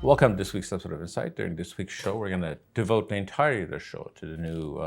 Welcome to this week's episode of Insight. During this week's show, we're going to devote the entirety of the show to the new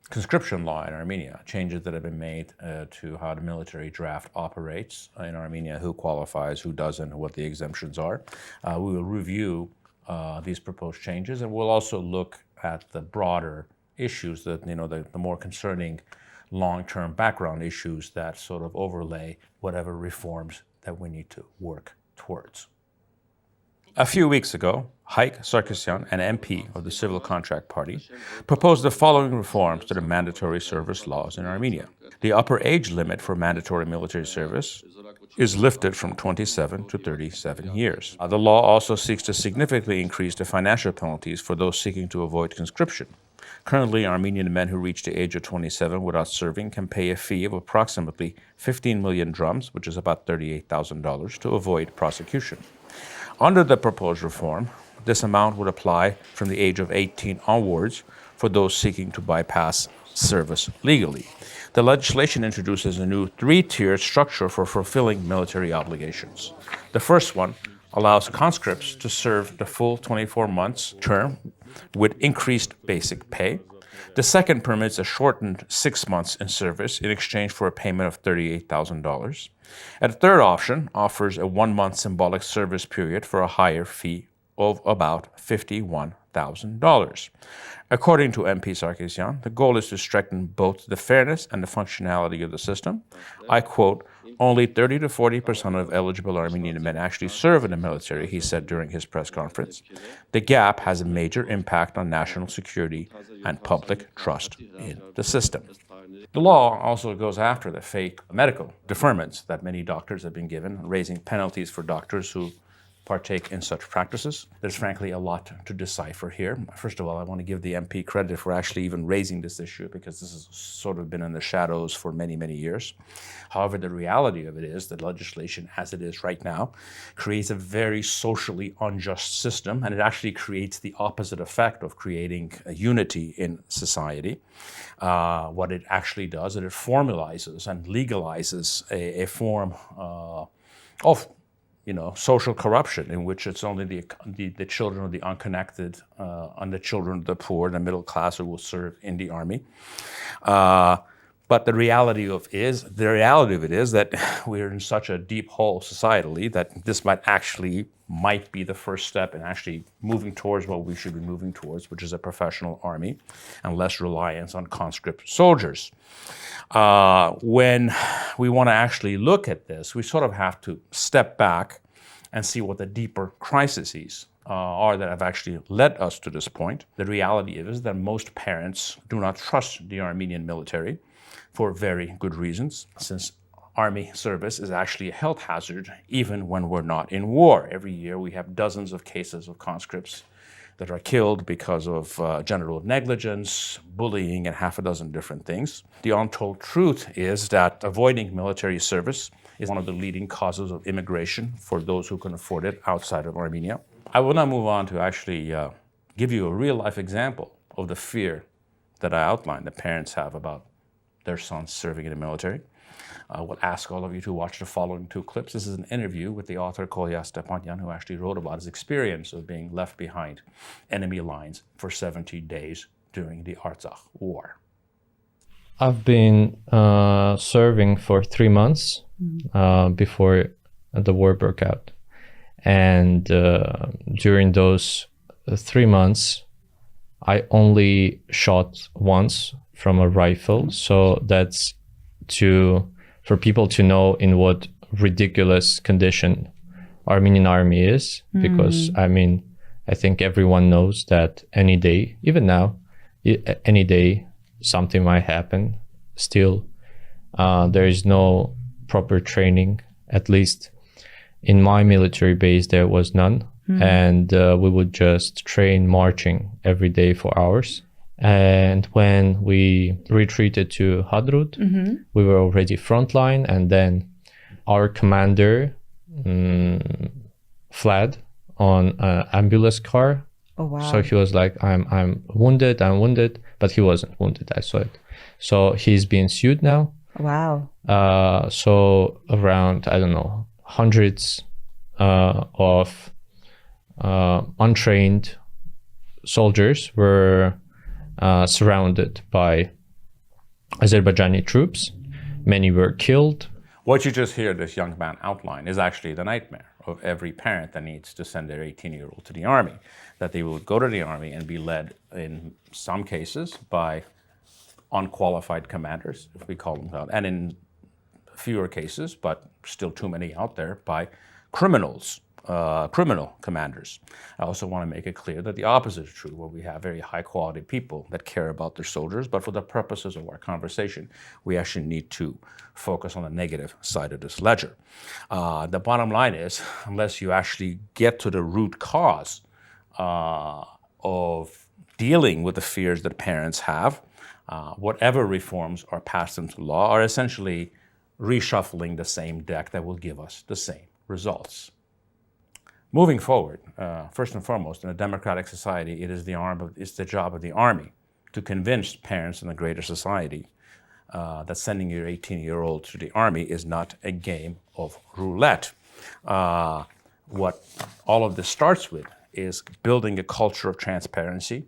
conscription law in Armenia, changes that have been made to how the military draft operates in Armenia, who qualifies, who doesn't, what the exemptions are. We will review these proposed changes, and we'll also look at the broader issues, that the more concerning long-term background issues that sort of overlay whatever reforms that we need to work towards. A few weeks ago, Haik Sarkisyan, an MP of the Civil Contract Party, proposed the following reforms to the mandatory service laws in Armenia. The upper age limit for mandatory military service is lifted from 27 to 37 years. The law also seeks to significantly increase the financial penalties for those seeking to avoid conscription. Currently, Armenian men who reach the age of 27 without serving can pay a fee of approximately 15 million drams, which is about $38,000, to avoid prosecution. Under the proposed reform, this amount would apply from the age of 18 onwards for those seeking to bypass service legally. The legislation introduces a new three-tiered structure for fulfilling military obligations. The first one allows conscripts to serve the full 24 months term with increased basic pay. The second permits a shortened 6 months in service in exchange for a payment of $38,000. And the third option offers a 1-month symbolic service period for a higher fee of about $51,000. According to MP Sarkisyan, the goal is to strengthen both the fairness and the functionality of the system. I quote, "Only 30 to 40% of eligible Armenian men actually serve in the military," he said during his press conference. "The gap has a major impact on national security and public trust in the system." The law also goes after the fake medical deferments that many doctors have been given, raising penalties for doctors who partake in such practices. There's frankly a lot to decipher here. First of all, I want to give the MP credit for actually even raising this issue, because this has sort of been in the shadows for many, many years. However, the reality of it is that legislation as it is right now creates a very socially unjust system, and it actually creates the opposite effect of creating a unity in society. What it actually does is it formalizes and legalizes a form of social corruption, in which it's only the children of the unconnected and the children of the poor, the middle class, who will serve in the army. But the reality of it is that we're in such a deep hole societally that this might be the first step in actually moving towards what we should be moving towards, which is a professional army and less reliance on conscript soldiers. When we want to actually look at this, we sort of have to step back and see what the deeper crises are that have actually led us to this point. The reality is that most parents do not trust the Armenian military for very good reasons, since army service is actually a health hazard even when we're not in war. Every year we have dozens of cases of conscripts that are killed because of general negligence, bullying, and half a dozen different things. The untold truth is that avoiding military service is one of the leading causes of immigration for those who can afford it outside of Armenia. I will now move on to actually give you a real-life example of the fear that I outlined that parents have about their sons serving in the military. I will ask all of you to watch the following 2 clips. This is an interview with the author Kolya Stepanyan, who actually wrote about his experience of being left behind enemy lines for 70 days during the Artsakh War. I've been serving for 3 months before the war broke out. And during those 3 months, I only shot once from a rifle. So that's for people to know in what ridiculous condition Armenian army is, because I think everyone knows that any day, even now, any day something might happen. Still, there is no proper training. At least in my military base, there was none. And we would just train marching every day for hours. And when we retreated to Hadrut, we were already frontline, and then our commander fled on an ambulance car. Oh, wow. So he was like, I'm wounded, but he wasn't wounded, I saw it. So he's being sued now. Wow. So around, I don't know, hundreds of untrained soldiers were surrounded by Azerbaijani troops. Many were killed. What you just hear this young man outline is actually the nightmare of every parent that needs to send their 18-year-old to the army, that they will go to the army and be led, in some cases, by unqualified commanders, if we call them that, and in fewer cases, but still too many out there, by criminal commanders. I also want to make it clear that the opposite is true, where we have very high-quality people that care about their soldiers, but for the purposes of our conversation, we actually need to focus on the negative side of this ledger. The bottom line is, unless you actually get to the root cause of dealing with the fears that parents have, whatever reforms are passed into law are essentially reshuffling the same deck that will give us the same results. Moving forward, first and foremost, in a democratic society, it's the job of the army to convince parents in the greater society that sending your 18-year-old to the army is not a game of roulette. What all of this starts with is building a culture of transparency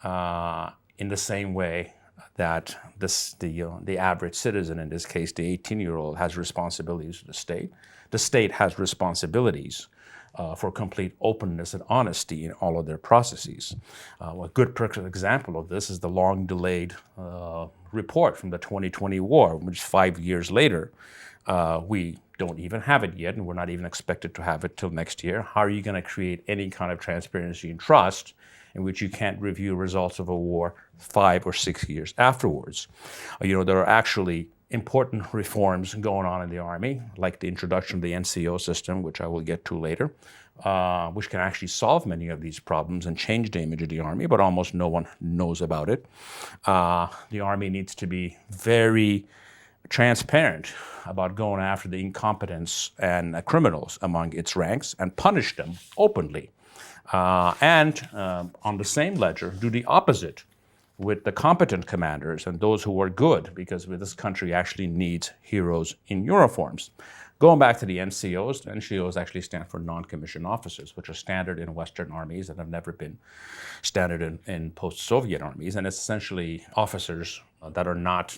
in the same way that the average citizen, in this case the 18-year-old, has responsibilities to the state. The state has responsibilities for complete openness and honesty in all of their processes. A good perfect example of this is the long-delayed report from the 2020 war, which 5 years later, we don't even have it yet, and we're not even expected to have it till next year. How are you going to create any kind of transparency and trust in which you can't review results of a war 5 or 6 years afterwards? There are actually important reforms going on in the Army, like the introduction of the NCO system, which I will get to later, which can actually solve many of these problems and change the image of the Army, but almost no one knows about it. The Army needs to be very transparent about going after the incompetents and criminals among its ranks and punish them openly. And on the same ledger, do the opposite with the competent commanders and those who are good, because this country actually needs heroes in uniforms. Going back to the NCOs actually stand for non-commissioned officers, which are standard in Western armies and have never been standard in post-Soviet armies. And it's essentially officers that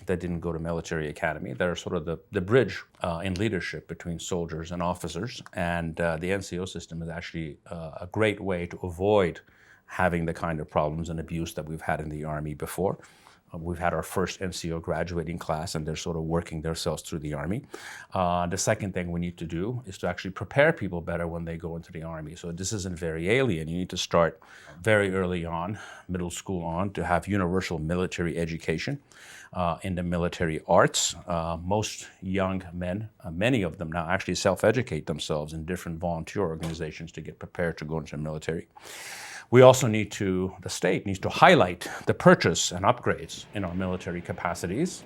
didn't go to military academy. They're sort of the bridge in leadership between soldiers and officers. And the NCO system is actually a great way to avoid having the kind of problems and abuse that we've had in the Army before. We've had our first NCO graduating class, and they're sort of working themselves through the Army. The second thing we need to do is to actually prepare people better when they go into the Army. So this isn't very alien. You need to start very early on, middle school on, to have universal military education in the military arts. Most young men, many of them now actually self-educate themselves in different volunteer organizations to get prepared to go into the military. We also the state needs to highlight the purchase and upgrades in our military capacities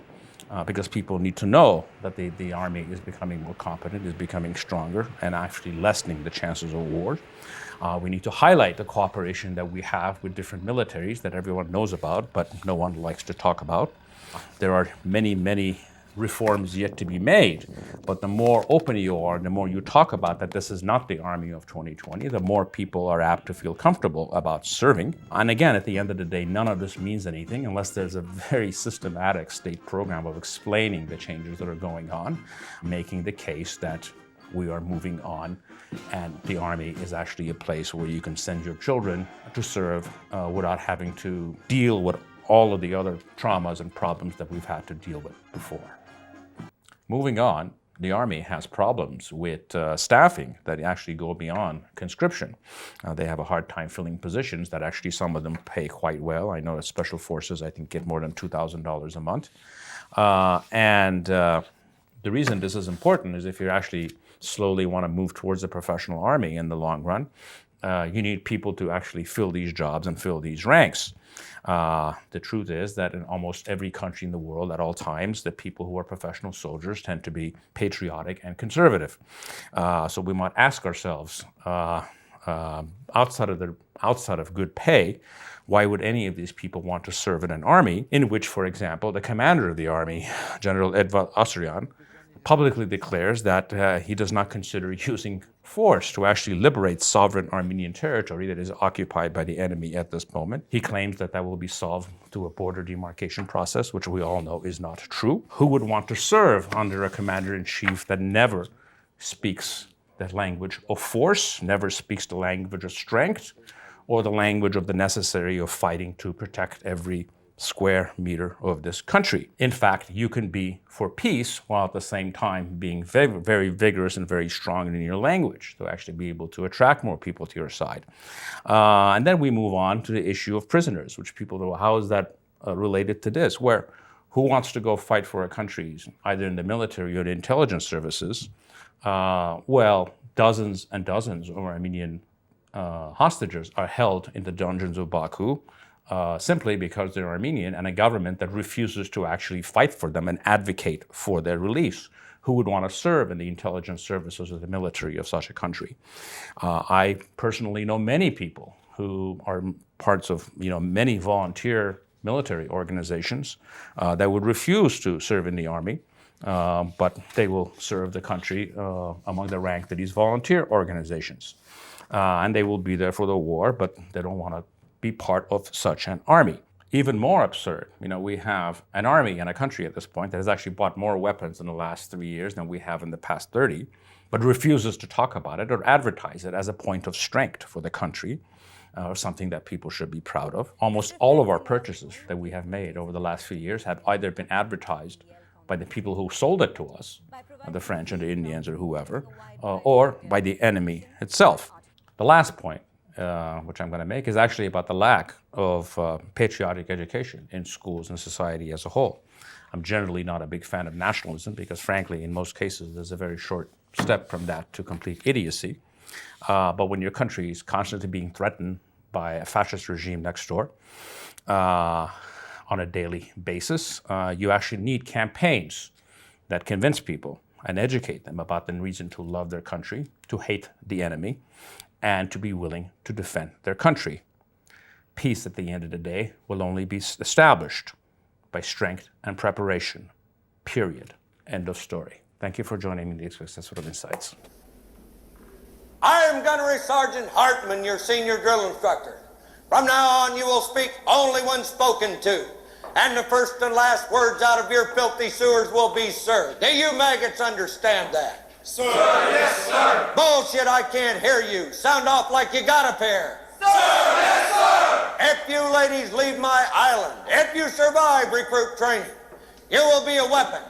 because people need to know that the Army is becoming more competent, is becoming stronger, and actually lessening the chances of war. We need to highlight the cooperation that we have with different militaries that everyone knows about, but no one likes to talk about. There are many, many reforms yet to be made, but the more open you are, the more you talk about that this is not the Army of 2020, the more people are apt to feel comfortable about serving. And again, at the end of the day, none of this means anything unless there's a very systematic state program of explaining the changes that are going on, making the case that we are moving on and the Army is actually a place where you can send your children to serve without having to deal with all of the other traumas and problems that we've had to deal with before. Moving on, the Army has problems with staffing that actually go beyond conscription. They have a hard time filling positions that actually some of them pay quite well. I know that Special Forces, I think, get more than $2,000 a month. The reason this is important is if you actually slowly want to move towards a professional army in the long run, you need people to actually fill these jobs and fill these ranks. The truth is that in almost every country in the world at all times, the people who are professional soldiers tend to be patriotic and conservative. So we might ask ourselves, outside of good pay, why would any of these people want to serve in an army in which, for example, the commander of the army, General Edvard Asryan, publicly declares that he does not consider using force to actually liberate sovereign Armenian territory that is occupied by the enemy at this moment. He claims that that will be solved through a border demarcation process, which we all know is not true. Who would want to serve under a commander-in-chief that never speaks the language of force, never speaks the language of strength, or the language of the necessary of fighting to protect every square meter of this country? In fact, you can be for peace while at the same time being very, very vigorous and very strong in your language to actually be able to attract more people to your side. And then we move on to the issue of prisoners, which people know, how is that related to this? Where who wants to go fight for a country, either in the military or the intelligence services? Well, dozens and dozens of Armenian hostages are held in the dungeons of Baku simply because they're Armenian, and a government that refuses to actually fight for them and advocate for their release. Who would want to serve in the intelligence services or the military of such a country? I personally know many people who are parts of many volunteer military organizations that would refuse to serve in the army, but they will serve the country among the rank of these volunteer organizations. And they will be there for the war, but they don't want to be part of such an army. Even more absurd, we have an army and a country at this point that has actually bought more weapons in the last 3 years than we have in the past 30, but refuses to talk about it or advertise it as a point of strength for the country, or something that people should be proud of. Almost all of our purchases that we have made over the last few years have either been advertised by the people who sold it to us, the French and the Indians or whoever, or by the enemy itself. The last point, which I'm going to make, is actually about the lack of patriotic education in schools and society as a whole. I'm generally not a big fan of nationalism because, frankly, in most cases, there's a very short step from that to complete idiocy. But when your country is constantly being threatened by a fascist regime next door on a daily basis, you actually need campaigns that convince people and educate them about the reason to love their country, to hate the enemy, and to be willing to defend their country. Peace, at the end of the day, will only be established by strength and preparation, period. End of story. Thank you for joining me in these sort of insights. I am Gunnery Sergeant Hartman, your senior drill instructor. From now on, you will speak only when spoken to, and the first and last words out of your filthy sewers will be sir. Do you maggots understand that? Sir, yes, sir. Bullshit, I can't hear you. Sound off like you got a pair. Sir, yes, sir. If you ladies leave my island, if you survive recruit training, you will be a weapon.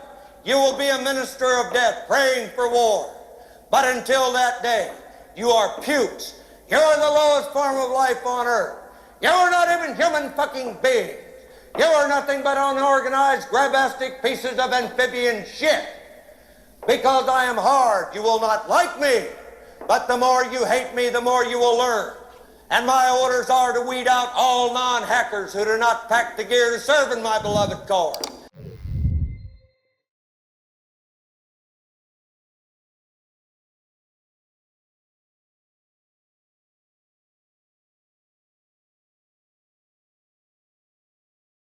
You will be a minister of death praying for war. But until that day, you are pukes. You are the lowest form of life on earth. You are not even human fucking beings. You are nothing but unorganized, grabastic pieces of amphibian shit. Because I am hard, you will not like me. But the more you hate me, the more you will learn. And my orders are to weed out all non-hackers who do not pack the gear to serve in my beloved corps.